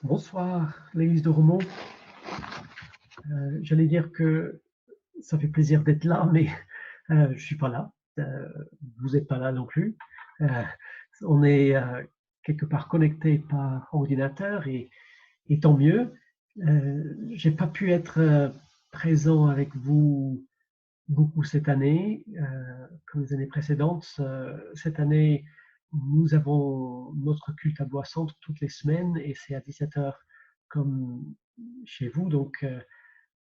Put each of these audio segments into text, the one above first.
Bonsoir, l'Église de Romont. J'allais dire que ça fait plaisir d'être là, mais je ne suis pas là. Vous n'êtes pas là non plus. Euh, on est quelque part connecté par ordinateur et tant mieux. J'ai pas pu être présent avec vous beaucoup cette année, comme les années précédentes. Cette année, nous avons notre culte à Bois-Centre toutes les semaines et c'est à 17h comme chez vous. Donc,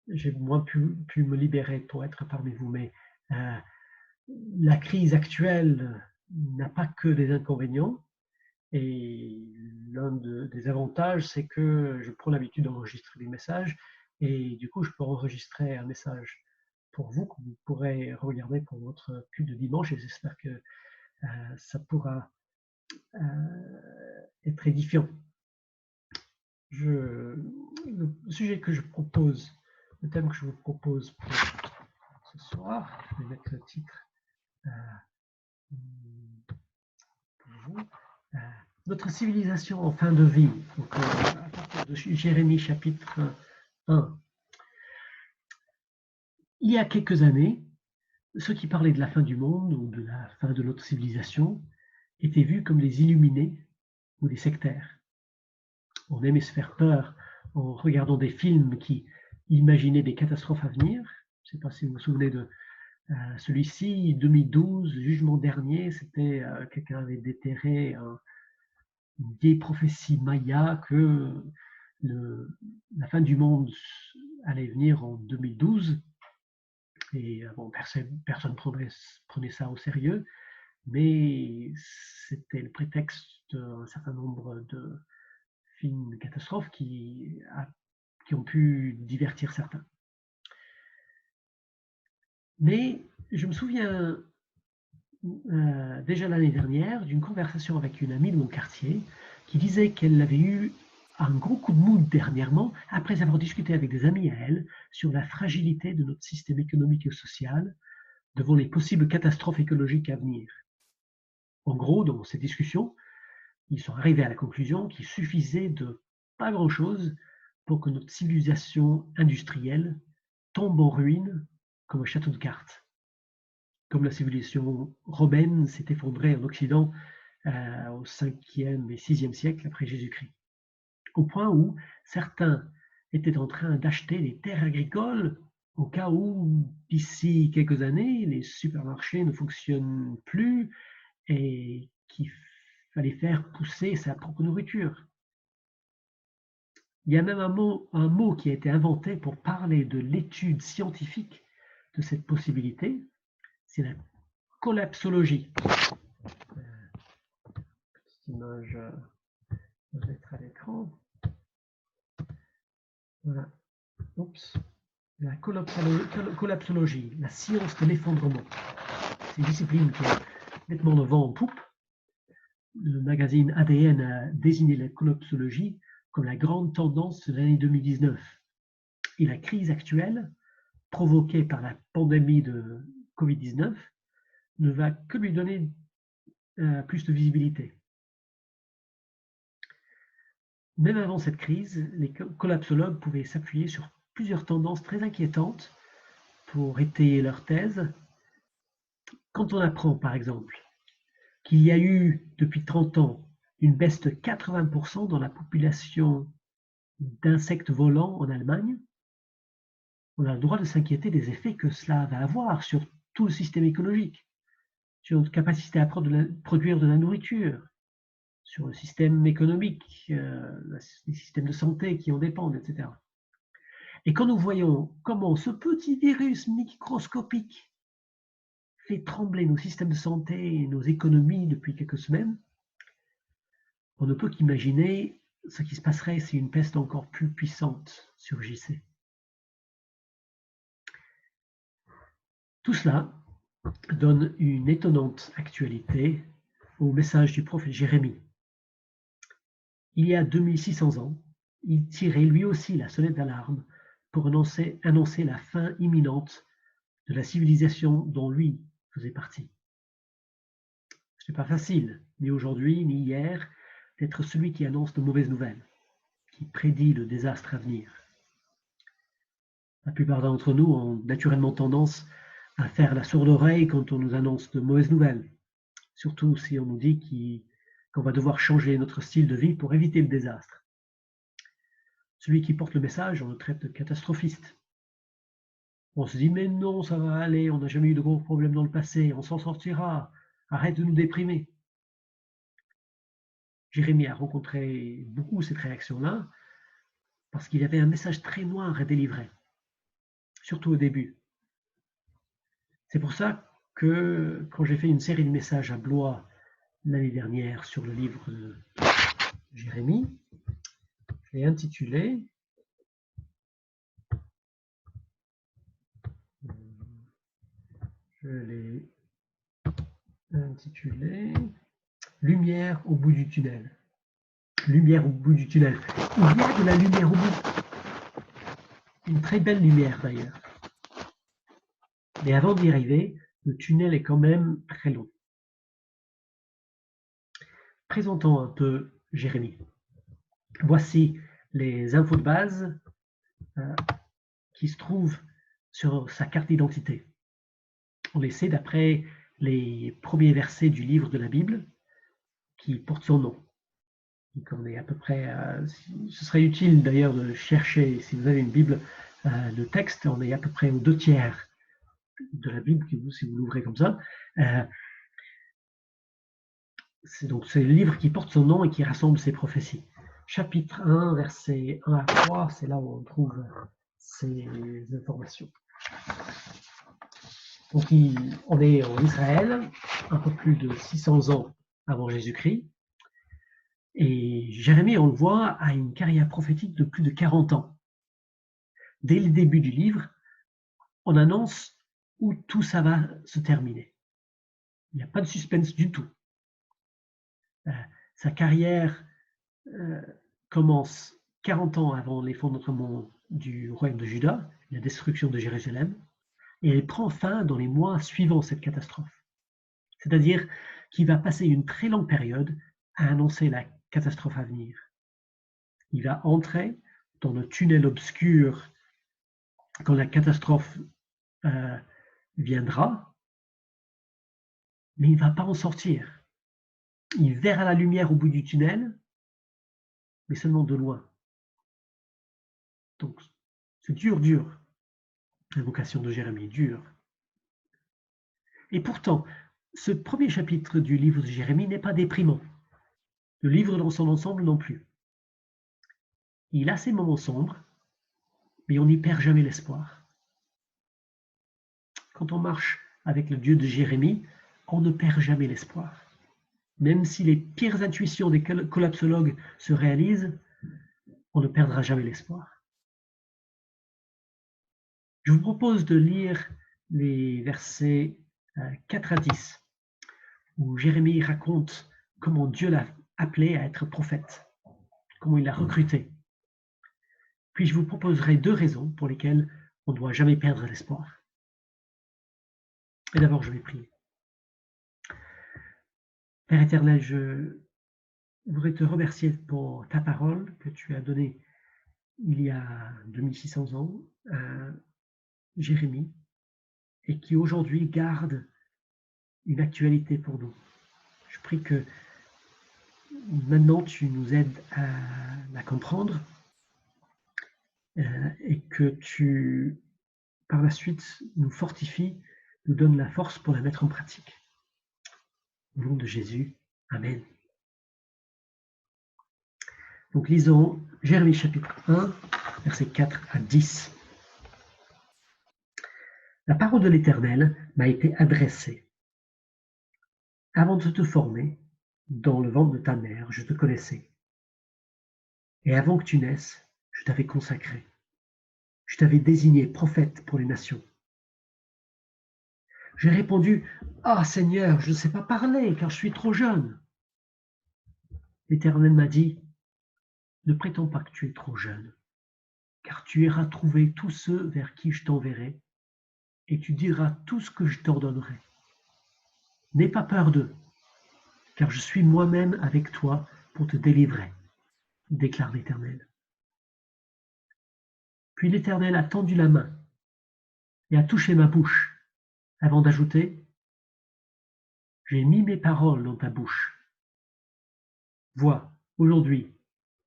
j'ai moins pu me libérer pour être parmi vous. Mais euh, la crise actuelle n'a pas que des inconvénients. Et l'un des avantages, c'est que je prends l'habitude d'enregistrer des messages et du coup, je peux enregistrer un message pour vous que vous pourrez regarder pour votre culte de dimanche et j'espère que ça pourra être édifiant. Le sujet que je propose, le thème que je vous propose pour ce soir, je vais mettre le titre pour vous. Notre civilisation en fin de vie, donc, à partir de Jérémie chapitre 1. Il y a quelques années, ceux qui parlaient de la fin du monde ou de la fin de notre civilisation étaient vus comme des illuminés ou des sectaires. On aimait se faire peur en regardant des films qui imaginaient des catastrophes à venir. Je ne sais pas si vous vous souvenez de celui-ci, 2012, jugement dernier, c'était quelqu'un avait déterré une vieille prophétie maya que la fin du monde allait venir en 2012. Et bon, personne prenait ça au sérieux, mais c'était le prétexte d'un certain nombre de films catastrophes qui ont pu divertir certains. Mais je me souviens déjà l'année dernière d'une conversation avec une amie de mon quartier qui disait qu'elle avait eu un gros coup de mou dernièrement après avoir discuté avec des amis à elle sur la fragilité de notre système économique et social devant les possibles catastrophes écologiques à venir. En gros, dans ces discussions, ils sont arrivés à la conclusion qu'il suffisait de pas grand-chose pour que notre civilisation industrielle tombe en ruine comme un château de cartes. Comme la civilisation romaine s'est effondrée en Occident au 5e et 6e siècle après Jésus-Christ. Au point où certains étaient en train d'acheter des terres agricoles au cas où, d'ici quelques années, les supermarchés ne fonctionnent plus et qu'il fallait faire pousser sa propre nourriture. Il y a même un mot qui a été inventé pour parler de l'étude scientifique de cette possibilité, c'est la collapsologie. Petite image, je vais mettre à l'écran. Voilà. Oups. La collapsologie, la science de l'effondrement. C'est une discipline qui a nettement le vent en poupe. Le magazine ADN a désigné la collapsologie comme la grande tendance de l'année 2019. Et la crise actuelle, provoquée par la pandémie de Covid-19, ne va que lui donner plus de visibilité. Même avant cette crise, les collapsologues pouvaient s'appuyer sur plusieurs tendances très inquiétantes pour étayer leur thèse. Quand on apprend, par exemple, qu'il y a eu, depuis 30 ans, une baisse de 80% dans la population d'insectes volants en Allemagne, on a le droit de s'inquiéter des effets que cela va avoir sur tout le système écologique, sur notre capacité à produire de la nourriture, sur le système économique, les systèmes de santé qui en dépendent, etc. Et quand nous voyons comment ce petit virus microscopique fait trembler nos systèmes de santé et nos économies depuis quelques semaines, on ne peut qu'imaginer ce qui se passerait si une peste encore plus puissante surgissait. Tout cela donne une étonnante actualité au message du prophète Jérémie. Il y a 2600 ans, il tirait lui aussi la sonnette d'alarme pour annoncer la fin imminente de la civilisation dont lui faisait partie. Ce n'est pas facile, ni aujourd'hui, ni hier, d'être celui qui annonce de mauvaises nouvelles, qui prédit le désastre à venir. La plupart d'entre nous ont naturellement tendance à faire la sourde oreille quand on nous annonce de mauvaises nouvelles, surtout si on nous dit qu'on va devoir changer notre style de vie pour éviter le désastre. Celui qui porte le message, on le traite de catastrophiste. On se dit, mais non, ça va aller, on n'a jamais eu de gros problèmes dans le passé, on s'en sortira, arrête de nous déprimer. Jérémie a rencontré beaucoup cette réaction-là parce qu'il y avait un message très noir à délivrer, surtout au début. C'est pour ça que quand j'ai fait une série de messages à Blois l'année dernière sur le livre de Jérémie, je l'ai intitulé Lumière au bout du tunnel. Lumière au bout du tunnel. Il y a de la lumière au bout. Une très belle lumière d'ailleurs. Mais avant d'y arriver, le tunnel est quand même très long. Présentons un peu Jérémie. Voici les infos de base qui se trouvent sur sa carte d'identité. On les sait d'après les premiers versets du livre de la Bible qui porte son nom. Donc on est à peu près, ce serait utile d'ailleurs de chercher, si vous avez une Bible de texte, on est à peu près aux 2/3 de la Bible, si vous l'ouvrez comme ça. C'est le livre qui porte son nom et qui rassemble ses prophéties. Chapitre 1, versets 1 à 3, c'est là où on trouve ces informations. Donc on est en Israël, un peu plus de 600 ans avant Jésus-Christ. Et Jérémie, on le voit, a une carrière prophétique de plus de 40 ans. Dès le début du livre, on annonce où tout ça va se terminer. Il n'y a pas de suspense du tout. Sa carrière commence 40 ans avant l'effondrement du royaume de Juda, la destruction de Jérusalem, et elle prend fin dans les mois suivant cette catastrophe. C'est-à-dire qu'il va passer une très longue période à annoncer la catastrophe à venir. Il va entrer dans le tunnel obscur quand la catastrophe viendra, mais il ne va pas en sortir. Il verra la lumière au bout du tunnel, mais seulement de loin. Donc, c'est dur, l'invocation de Jérémie, dur. Et pourtant, ce premier chapitre du livre de Jérémie n'est pas déprimant. Le livre dans son ensemble non plus. Il a ses moments sombres, mais on n'y perd jamais l'espoir. Quand on marche avec le Dieu de Jérémie, on ne perd jamais l'espoir. Même si les pires intuitions des collapsologues se réalisent, on ne perdra jamais l'espoir. Je vous propose de lire les versets 4 à 10, où Jérémie raconte comment Dieu l'a appelé à être prophète, comment il l'a recruté. Puis je vous proposerai 2 raisons pour lesquelles on ne doit jamais perdre l'espoir. Et d'abord, je vais prier. Père éternel, je voudrais te remercier pour ta parole que tu as donnée il y a 2600 ans à Jérémie et qui aujourd'hui garde une actualité pour nous. Je prie que maintenant tu nous aides à la comprendre et que tu, par la suite, nous fortifies, nous donnes la force pour la mettre en pratique. Au nom de Jésus, Amen. Donc lisons Jérémie chapitre 1, versets 4 à 10. La parole de l'Éternel m'a été adressée. Avant de te former, dans le ventre de ta mère, je te connaissais. Et avant que tu naisses, je t'avais consacré. Je t'avais désigné prophète pour les nations. J'ai répondu, « Ah Seigneur, je ne sais pas parler, car je suis trop jeune. » L'Éternel m'a dit, « Ne prétends pas que tu es trop jeune, car tu iras trouver tous ceux vers qui je t'enverrai, et tu diras tout ce que je t'ordonnerai. N'aie pas peur d'eux, car je suis moi-même avec toi pour te délivrer, déclare l'Éternel. Puis l'Éternel a tendu la main et a touché ma bouche, avant d'ajouter, « J'ai mis mes paroles dans ta bouche. Vois, aujourd'hui,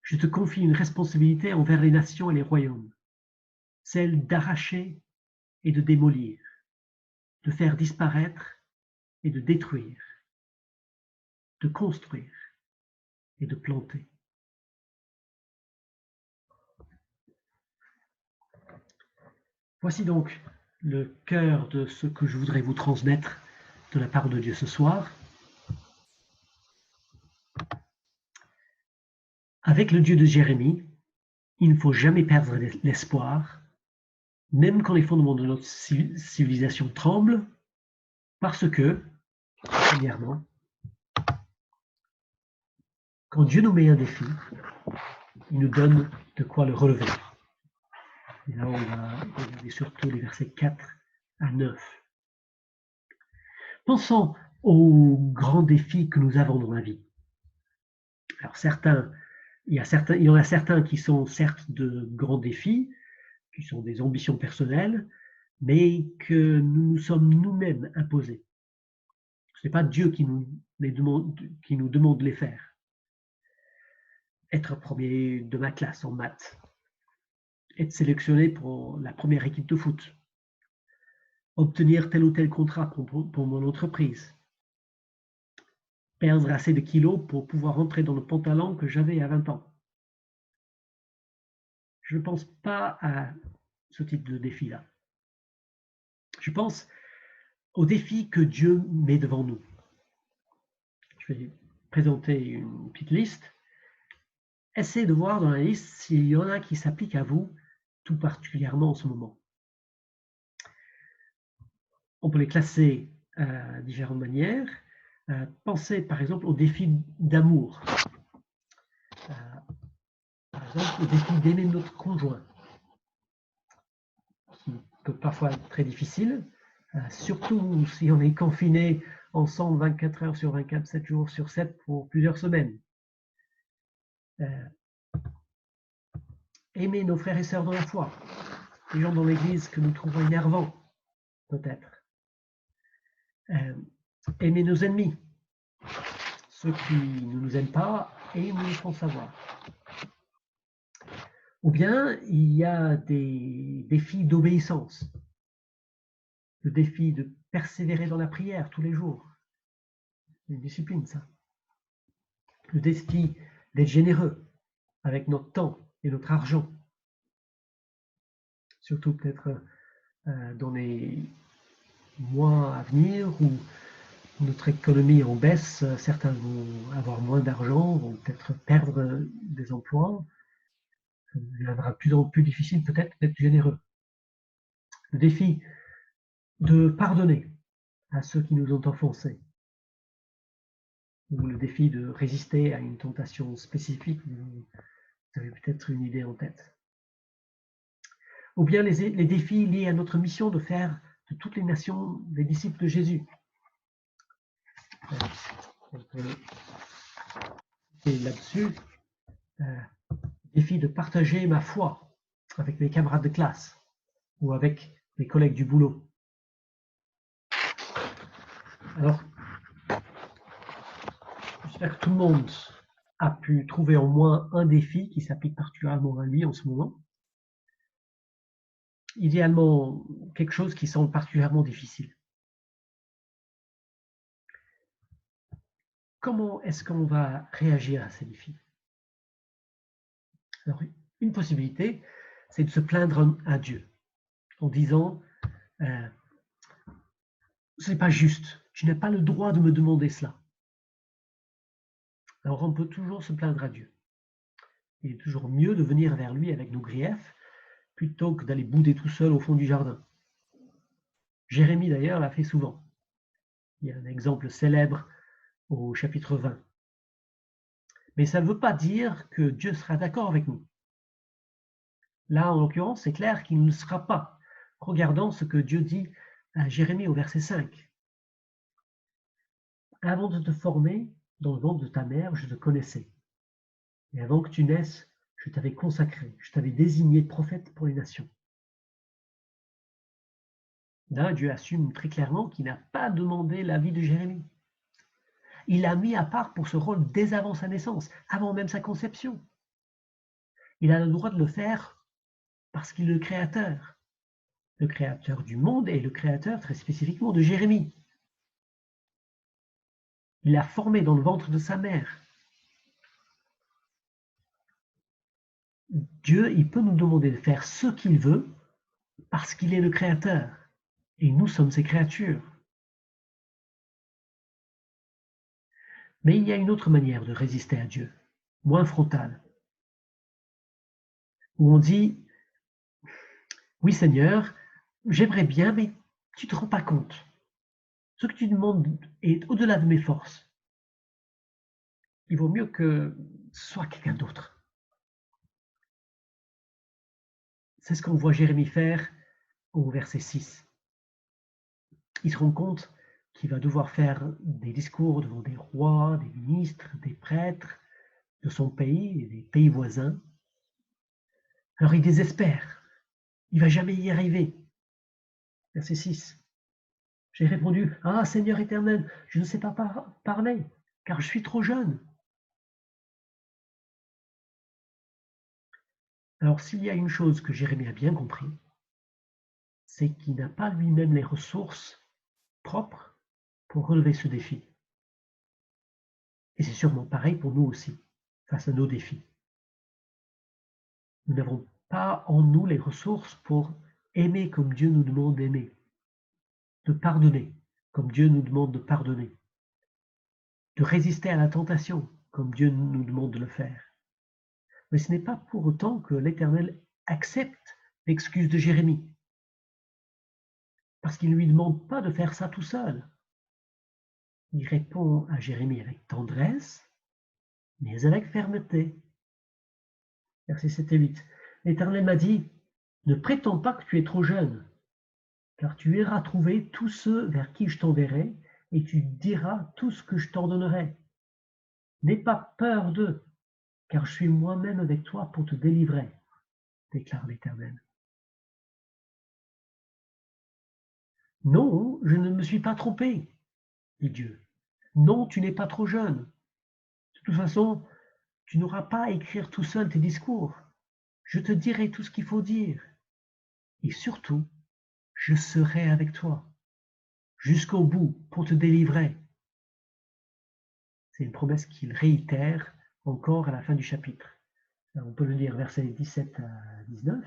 je te confie une responsabilité envers les nations et les royaumes, celle d'arracher et de démolir, de faire disparaître et de détruire, de construire et de planter. » Voici donc le cœur de ce que je voudrais vous transmettre de la part de Dieu ce soir. Avec le Dieu de Jérémie, il ne faut jamais perdre l'espoir, même quand les fondements de notre civilisation tremblent, parce que, premièrement, quand Dieu nous met un défi, il nous donne de quoi le relever. Et là, on va regarder surtout les versets 4 à 9. Pensons aux grands défis que nous avons dans la vie. Alors il y en a certains qui sont certes de grands défis, qui sont des ambitions personnelles, mais que nous nous sommes nous-mêmes imposés. Ce n'est pas Dieu qui nous demande de les faire. Être premier de ma classe en maths, être sélectionné pour la première équipe de foot, obtenir tel ou tel contrat pour mon entreprise, perdre assez de kilos pour pouvoir rentrer dans le pantalon que j'avais à 20 ans. Je ne pense pas à ce type de défi-là. Je pense aux défis que Dieu met devant nous. Je vais présenter une petite liste. Essayez de voir dans la liste s'il y en a qui s'appliquent à vous, tout particulièrement en ce moment. On peut les classer de différentes manières. Pensez par exemple au défi d'amour. Par exemple, au défi d'aimer notre conjoint, qui peut parfois être très difficile, surtout si on est confiné ensemble 24 heures sur 24, 7 jours sur 7 pour plusieurs semaines. Aimer nos frères et sœurs dans la foi, les gens dans l'Église que nous trouvons énervants, peut-être. Aimer nos ennemis, ceux qui ne nous aiment pas et nous le font savoir. Ou bien il y a des défis d'obéissance, le défi de persévérer dans la prière tous les jours, c'est une discipline ça. Le défi d'être généreux avec notre temps et notre argent, surtout peut-être dans les mois à venir où notre économie est en baisse, certains vont avoir moins d'argent, vont peut-être perdre des emplois. Il deviendra de plus en plus difficile peut-être d'être généreux. Le défi de pardonner à ceux qui nous ont offensés, ou le défi de résister à une tentation spécifique, vous avez peut-être une idée en tête. Ou bien les défis liés à notre mission de faire de toutes les nations des disciples de Jésus. Et là-dessus, défi de partager ma foi avec mes camarades de classe ou avec mes collègues du boulot. Alors, j'espère que tout le monde a pu trouver au moins un défi qui s'applique particulièrement à lui en ce moment. Idéalement, quelque chose qui semble particulièrement difficile. Comment est-ce qu'on va réagir à ces défis? Alors, une possibilité, c'est de se plaindre à Dieu en disant ce n'est pas juste, tu n'as pas le droit de me demander cela. Alors on peut toujours se plaindre à Dieu. Il est toujours mieux de venir vers lui avec nos griefs plutôt que d'aller bouder tout seul au fond du jardin. Jérémie d'ailleurs l'a fait souvent. Il y a un exemple célèbre au chapitre 20. Mais ça ne veut pas dire que Dieu sera d'accord avec nous. Là, en l'occurrence, c'est clair qu'il ne sera pas. Regardons ce que Dieu dit à Jérémie au verset 5. Avant de te former dans le ventre de ta mère, je te connaissais. Et avant que tu naisses, Je t'avais consacré, je t'avais désigné prophète pour les nations. Là, Dieu assume très clairement qu'il n'a pas demandé l'avis de Jérémie. Il l'a mis à part pour ce rôle dès avant sa naissance, avant même sa conception. Il a le droit de le faire parce qu'il est le créateur du monde et le créateur très spécifiquement de Jérémie. Il l'a formé dans le ventre de sa mère. Dieu, il peut nous demander de faire ce qu'il veut parce qu'il est le créateur et nous sommes ses créatures. Mais il y a une autre manière de résister à Dieu, moins frontale, où on dit « Oui Seigneur, j'aimerais bien, mais tu ne te rends pas compte. Ce que tu demandes est au-delà de mes forces. Il vaut mieux que ce soit quelqu'un d'autre. » C'est ce qu'on voit Jérémie faire au verset 6. Il se rend compte qu'il va devoir faire des discours devant des rois, des ministres, des prêtres de son pays et des pays voisins. Alors il désespère. Il ne va jamais y arriver. Verset 6. J'ai répondu, « Ah, Seigneur éternel, je ne sais pas parler, car je suis trop jeune. » Alors, s'il y a une chose que Jérémie a bien compris, c'est qu'il n'a pas lui-même les ressources propres pour relever ce défi. Et c'est sûrement pareil pour nous aussi, face à nos défis. Nous n'avons pas en nous les ressources pour aimer comme Dieu nous demande d'aimer, de pardonner comme Dieu nous demande de pardonner, de résister à la tentation comme Dieu nous demande de le faire. Mais ce n'est pas pour autant que l'Éternel accepte l'excuse de Jérémie, parce qu'il ne lui demande pas de faire ça tout seul. Il répond à Jérémie avec tendresse, mais avec fermeté. Versets 7 et 8. L'Éternel m'a dit, ne prétends pas que tu es trop jeune, car tu iras trouver tous ceux vers qui je t'enverrai, et tu diras tout ce que je t'ordonnerai. N'aie pas peur d'eux, car je suis moi-même avec toi pour te délivrer, déclare l'Éternel. Non, je ne me suis pas trompé, dit Dieu. Non, tu n'es pas trop jeune. De toute façon, tu n'auras pas à écrire tout seul tes discours. Je te dirai tout ce qu'il faut dire. Et surtout, je serai avec toi, jusqu'au bout, pour te délivrer. C'est une promesse qu'il réitère encore à la fin du chapitre. Alors, on peut le lire versets 17 à 19.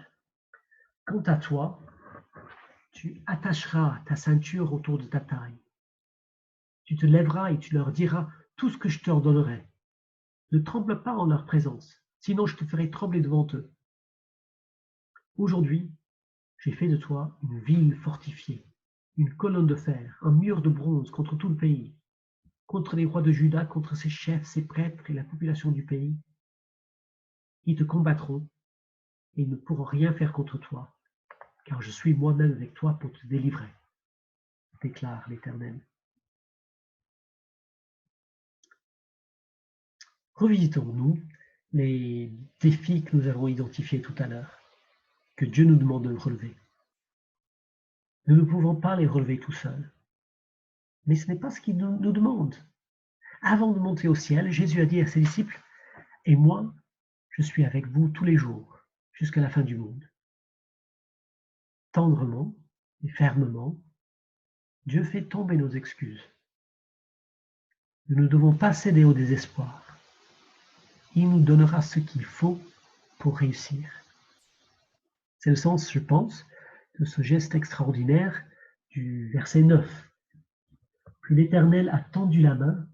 Quant à toi, tu attacheras ta ceinture autour de ta taille. Tu te lèveras et tu leur diras tout ce que je t'ordonnerai. Ne tremble pas en leur présence, sinon je te ferai trembler devant eux. Aujourd'hui, j'ai fait de toi une ville fortifiée, une colonne de fer, un mur de bronze contre tout le pays, contre les rois de Juda, contre ses chefs, ses prêtres et la population du pays. Ils te combattront et ils ne pourront rien faire contre toi, car je suis moi-même avec toi pour te délivrer, déclare l'Éternel. Revisitons-nous les défis que nous avons identifiés tout à l'heure, que Dieu nous demande de relever. Nous ne pouvons pas les relever tout seuls. Mais ce n'est pas ce qu'il nous demande. Avant de monter au ciel, Jésus a dit à ses disciples, « Et moi, je suis avec vous tous les jours, jusqu'à la fin du monde. » Tendrement et fermement, Dieu fait tomber nos excuses. Nous ne devons pas céder au désespoir. Il nous donnera ce qu'il faut pour réussir. C'est le sens, je pense, de ce geste extraordinaire du verset 9. Puis l'Éternel a tendu la main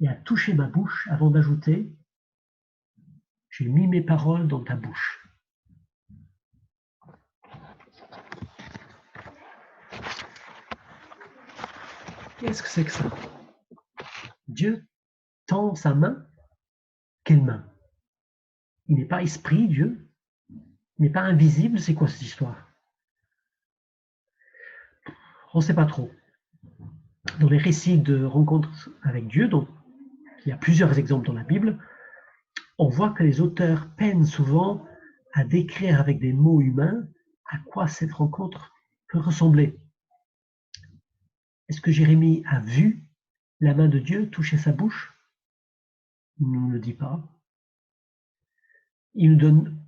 et a touché ma bouche avant d'ajouter « J'ai mis mes paroles dans ta bouche. » Qu'est-ce que c'est que ça? Dieu tend sa main. Quelle main? Il n'est pas esprit, Dieu. Il n'est pas invisible. C'est quoi cette histoire? On ne sait pas trop. Dans les récits de rencontres avec Dieu, donc il y a plusieurs exemples dans la Bible, on voit que les auteurs peinent souvent à décrire avec des mots humains à quoi cette rencontre peut ressembler. Est-ce que Jérémie a vu la main de Dieu toucher sa bouche? Il ne nous le dit pas. Il ne donne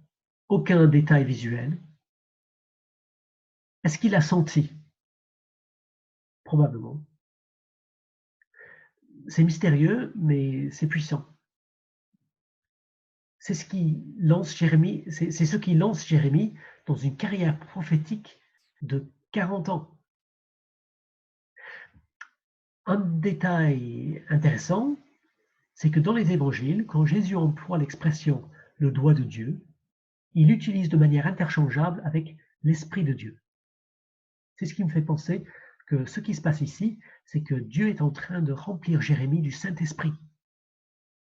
aucun détail visuel. Est-ce qu'il a senti? Probablement. C'est mystérieux, mais c'est puissant. C'est ce qui lance Jérémie, c'est ce qui lance Jérémie dans une carrière prophétique de 40 ans. Un détail intéressant, c'est que dans les évangiles, quand Jésus emploie l'expression « le doigt de Dieu », il l'utilise de manière interchangeable avec l'Esprit de Dieu. C'est ce qui me fait penser que ce qui se passe ici, c'est que Dieu est en train de remplir Jérémie du Saint-Esprit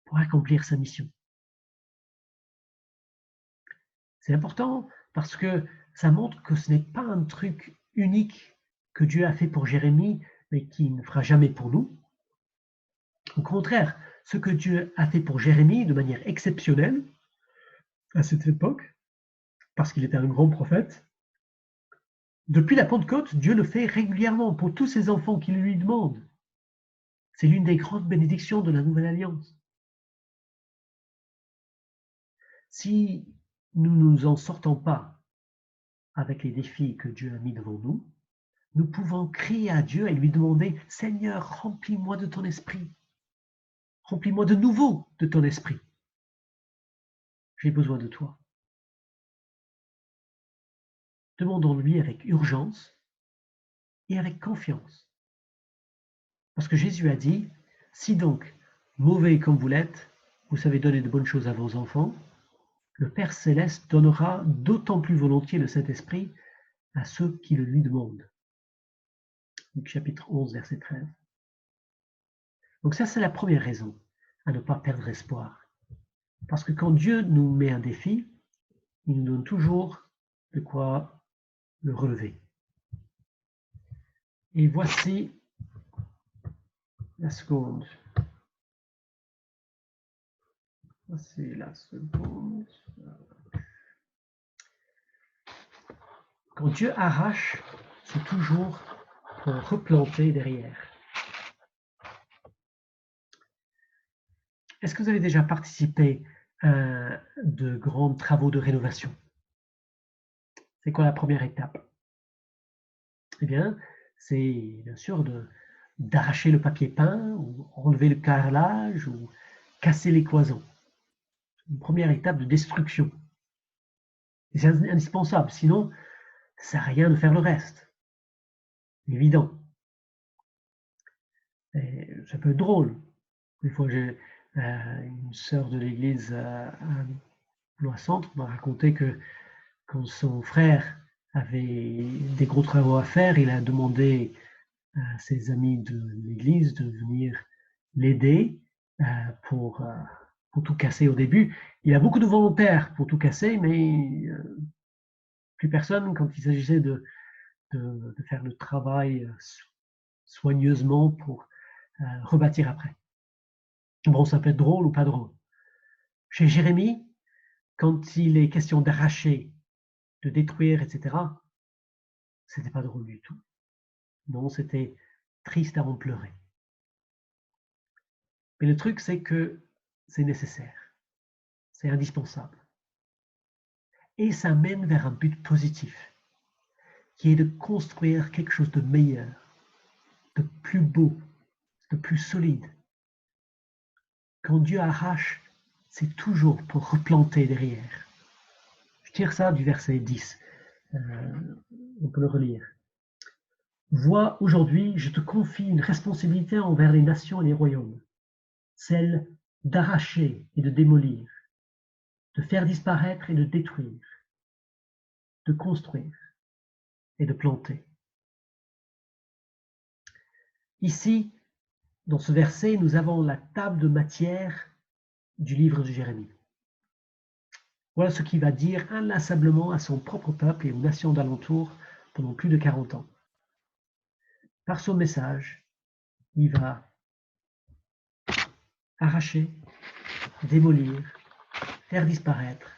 pour accomplir sa mission. C'est important parce que ça montre que ce n'est pas un truc unique que Dieu a fait pour Jérémie, mais qui ne fera jamais pour nous. Au contraire, ce que Dieu a fait pour Jérémie de manière exceptionnelle à cette époque, parce qu'il était un grand prophète, depuis la Pentecôte, Dieu le fait régulièrement pour tous ses enfants qui le lui demandent. C'est l'une des grandes bénédictions de la Nouvelle Alliance. Si nous ne nous en sortons pas avec les défis que Dieu a mis devant nous, nous pouvons crier à Dieu et lui demander « Seigneur, remplis-moi de ton esprit. Remplis-moi de nouveau de ton esprit. J'ai besoin de toi. » Demandons-lui avec urgence et avec confiance. Parce que Jésus a dit « Si donc, mauvais comme vous l'êtes, vous savez donner de bonnes choses à vos enfants, le Père Céleste donnera d'autant plus volontiers le Saint-Esprit à ceux qui le lui demandent. » Luc chapitre 11, verset 13. Donc ça, c'est la première raison à ne pas perdre espoir. Parce que quand Dieu nous met un défi, il nous donne toujours de quoi le relever. Et voici la seconde. Voici la seconde. Quand Dieu arrache, c'est toujours pour replanter derrière. Est-ce que vous avez déjà participé à de grands travaux de rénovation? C'est quoi la première étape? Eh bien, c'est bien sûr d'arracher le papier peint, ou enlever le carrelage, ou casser les cloisons. Une première étape de destruction. C'est indispensable, sinon, ça ne sert à rien de faire le reste. Évident. Et ça peut être drôle. Des fois, j'ai une sœur de l'église à Lois-Centre m'a raconté que quand son frère avait des gros travaux à faire, il a demandé à ses amis de l'église de venir l'aider pour tout casser au début. Il a beaucoup de volontaires pour tout casser, mais plus personne quand il s'agissait de faire le travail soigneusement pour rebâtir après. Bon, ça peut être drôle ou pas drôle. Chez Jérémie, quand il est question d'arracher, de détruire, etc., c'était pas drôle du tout. Non, c'était triste à en pleurer. Mais le truc, c'est que c'est nécessaire. C'est indispensable. Et ça mène vers un but positif, qui est de construire quelque chose de meilleur, de plus beau, de plus solide. Quand Dieu arrache, c'est toujours pour replanter derrière. Je tire ça du verset 10. On peut le relire. Vois, aujourd'hui, je te confie une responsabilité envers les nations et les royaumes, celle d'arracher et de démolir, de faire disparaître et de détruire, de construire et de planter. Ici, dans ce verset, nous avons la table de matière du livre de Jérémie. Voilà ce qu'il va dire inlassablement à son propre peuple et aux nations d'alentour pendant plus de 40 ans. Par son message, il va arracher, démolir faire disparaître,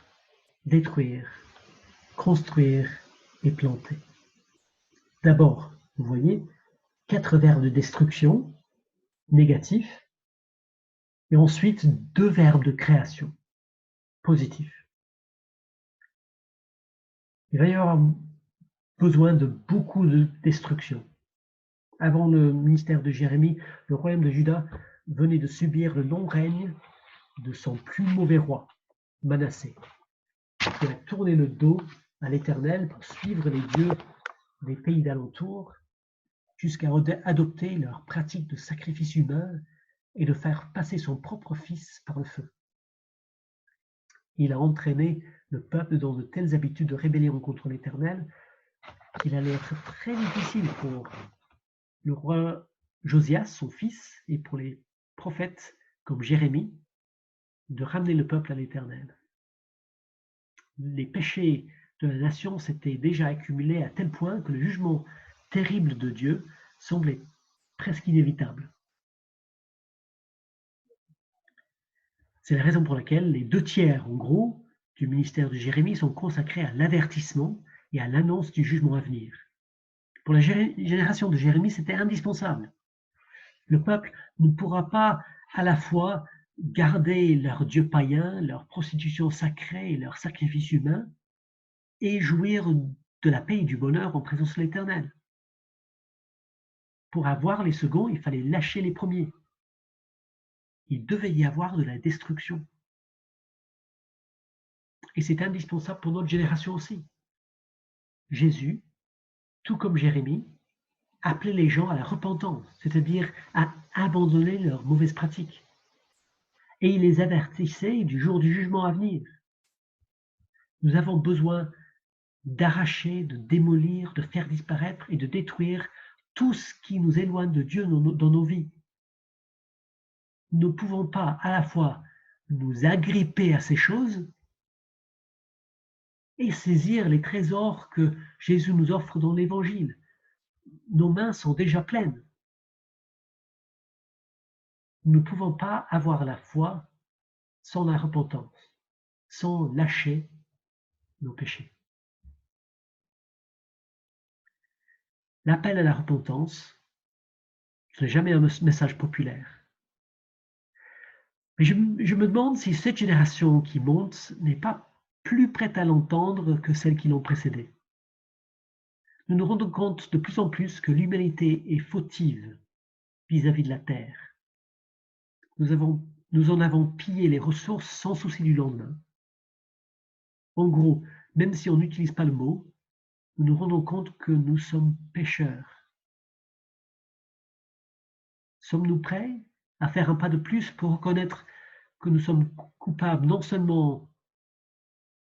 détruire, construire et planter. D'abord, vous voyez, 4 verbes de destruction, négatifs, et ensuite 2 verbes de création, positifs. Il va y avoir besoin de beaucoup de destruction. Avant le ministère de Jérémie, le royaume de Juda venait de subir le long règne de son plus mauvais roi, Manassé, qui a tourné le dos à l'Éternel pour suivre les dieux des pays d'alentour, jusqu'à adopter leurs pratiques de sacrifice humain et de faire passer son propre fils par le feu. Il a entraîné le peuple dans de telles habitudes de rébellion contre l'Éternel qu'il allait être très difficile pour le roi Josias, son fils, et pour les prophètes comme Jérémie, de ramener le peuple à l'Éternel. Les péchés de la nation s'étaient déjà accumulés à tel point que le jugement terrible de Dieu semblait presque inévitable. C'est la raison pour laquelle les 2 tiers, en gros, du ministère de Jérémie sont consacrés à l'avertissement et à l'annonce du jugement à venir. Pour la génération de Jérémie, c'était indispensable. Le peuple ne pourra pas à la fois garder leurs dieux païens, leur prostitution sacrée et leurs sacrifices humains, et jouir de la paix et du bonheur en présence de l'Éternel. Pour avoir les seconds, il fallait lâcher les premiers. Il devait y avoir de la destruction. Et c'est indispensable pour notre génération aussi. Jésus, tout comme Jérémie, appelait les gens à la repentance, c'est-à-dire à abandonner leurs mauvaises pratiques. Et il les avertissait du jour du jugement à venir. Nous avons besoin d'arracher, de démolir, de faire disparaître et de détruire tout ce qui nous éloigne de Dieu dans nos vies. Nous ne pouvons pas à la fois nous agripper à ces choses et saisir les trésors que Jésus nous offre dans l'Évangile. Nos mains sont déjà pleines. Nous ne pouvons pas avoir la foi sans la repentance, sans lâcher nos péchés. L'appel à la repentance, ce n'est jamais un message populaire. Mais je me demande si cette génération qui monte n'est pas plus prête à l'entendre que celles qui l'ont précédée. Nous nous rendons compte de plus en plus que l'humanité est fautive vis-à-vis de la terre. Nous en avons pillé les ressources sans souci du lendemain. En gros, même si on n'utilise pas le mot, nous nous rendons compte que nous sommes pécheurs. Sommes-nous prêts à faire un pas de plus pour reconnaître que nous sommes coupables non seulement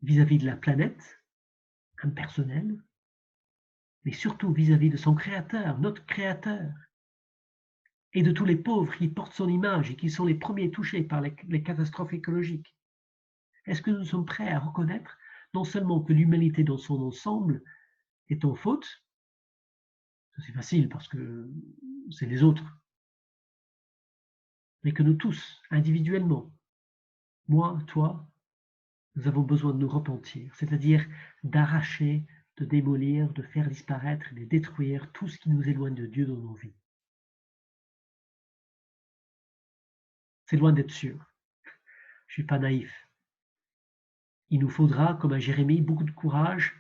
vis-à-vis de la planète, impersonnelle, mais surtout vis-à-vis de son Créateur, notre Créateur, et de tous les pauvres qui portent son image et qui sont les premiers touchés par les catastrophes écologiques? Est-ce que nous sommes prêts à reconnaître non seulement que l'humanité dans son ensemble est en faute, ça c'est facile parce que c'est les autres, mais que nous tous, individuellement, moi, toi, nous avons besoin de nous repentir, c'est-à-dire d'arracher, de démolir, de faire disparaître, de détruire tout ce qui nous éloigne de Dieu dans nos vies. C'est loin d'être sûr. Je ne suis pas naïf. Il nous faudra, comme à Jérémie, beaucoup de courage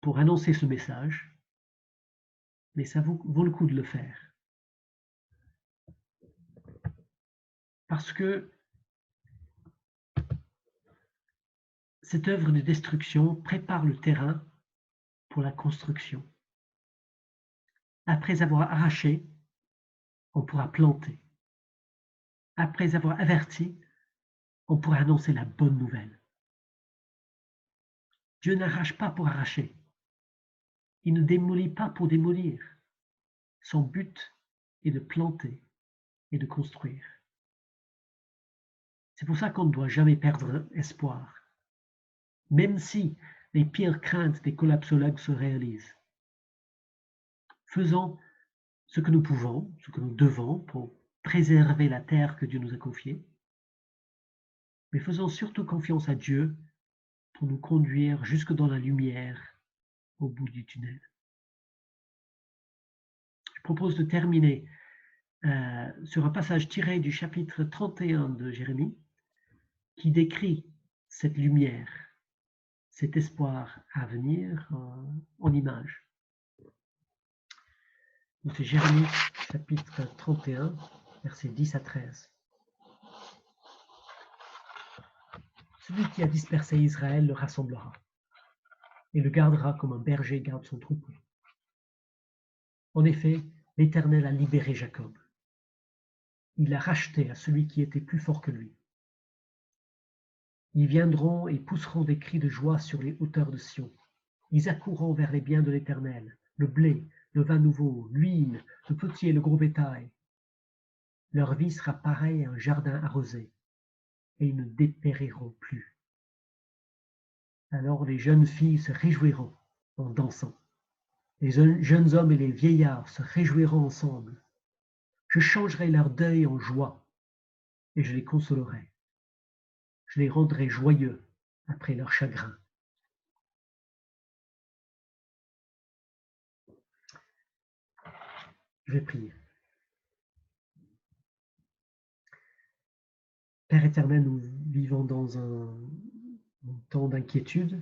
pour annoncer ce message, mais ça vaut le coup de le faire. Parce que cette œuvre de destruction prépare le terrain pour la construction. Après avoir arraché, on pourra planter. Après avoir averti, on pourra annoncer la bonne nouvelle. Dieu n'arrache pas pour arracher. Il ne démolit pas pour démolir. Son but est de planter et de construire. C'est pour ça qu'on ne doit jamais perdre espoir, même si les pires craintes des collapsologues se réalisent. Faisons ce que nous pouvons, ce que nous devons pour préserver la terre que Dieu nous a confiée, mais faisons surtout confiance à Dieu pour nous conduire jusque dans la lumière au bout du tunnel. Je propose de terminer sur un passage tiré du chapitre 31 de Jérémie qui décrit cette lumière, cet espoir à venir en images. C'est Jérémie chapitre 31, versets 10 à 13. Celui qui a dispersé Israël le rassemblera et le gardera comme un berger garde son troupeau. En effet, l'Éternel a libéré Jacob. Il a racheté à celui qui était plus fort que lui. Ils viendront et pousseront des cris de joie sur les hauteurs de Sion. Ils accourront vers les biens de l'Éternel, le blé, le vin nouveau, l'huile, le petit et le gros bétail. Leur vie sera pareille à un jardin arrosé, et ils ne dépériront plus. Alors les jeunes filles se réjouiront en dansant. Les jeunes hommes et les vieillards se réjouiront ensemble. Je changerai leur deuil en joie, et je les consolerai. Je les rendrai joyeux après leur chagrin. Je vais prier. Père éternel, nous vivons dans un temps d'inquiétude,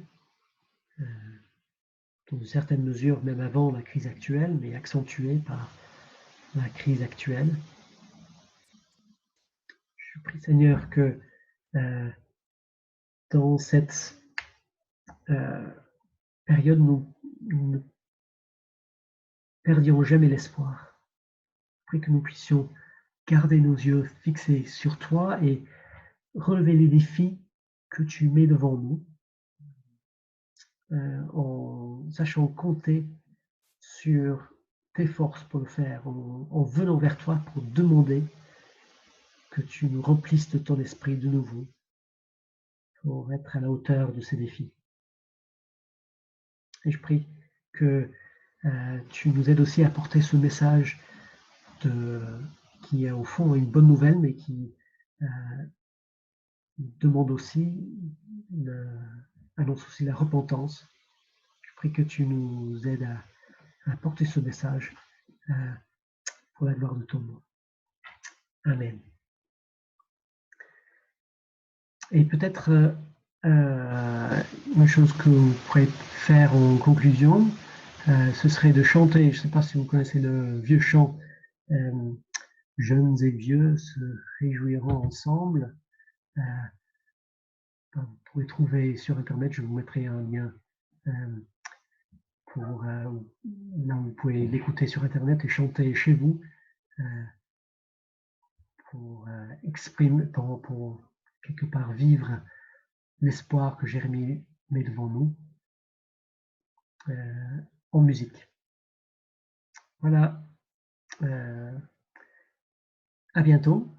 dans une certaine mesure, même avant la crise actuelle, mais accentuée par la crise actuelle. Je prie, Seigneur, que dans cette période, nous ne perdions jamais l'espoir. Je prie que nous puissions garder nos yeux fixés sur toi et relever les défis que tu mets devant nous, en sachant compter sur tes forces pour le faire, en venant vers toi pour demander que tu nous remplisses de ton esprit de nouveau pour être à la hauteur de ces défis. Et je prie que tu nous aides aussi à porter ce message qui est au fond une bonne nouvelle, mais qui demande aussi, annonce aussi la repentance. Je prie que tu nous aides à porter ce message pour la gloire de ton nom. Amen. Et peut-être une chose que vous pourrez faire en conclusion, ce serait de chanter. Je ne sais pas si vous connaissez le vieux chant « Jeunes et vieux se réjouiront ensemble ». Vous pouvez trouver sur Internet, je vous mettrai un lien pour là vous pouvez l'écouter sur Internet et chanter chez vous pour exprimer, pour quelque part vivre l'espoir que Jérémie met devant nous en musique. Voilà. À bientôt.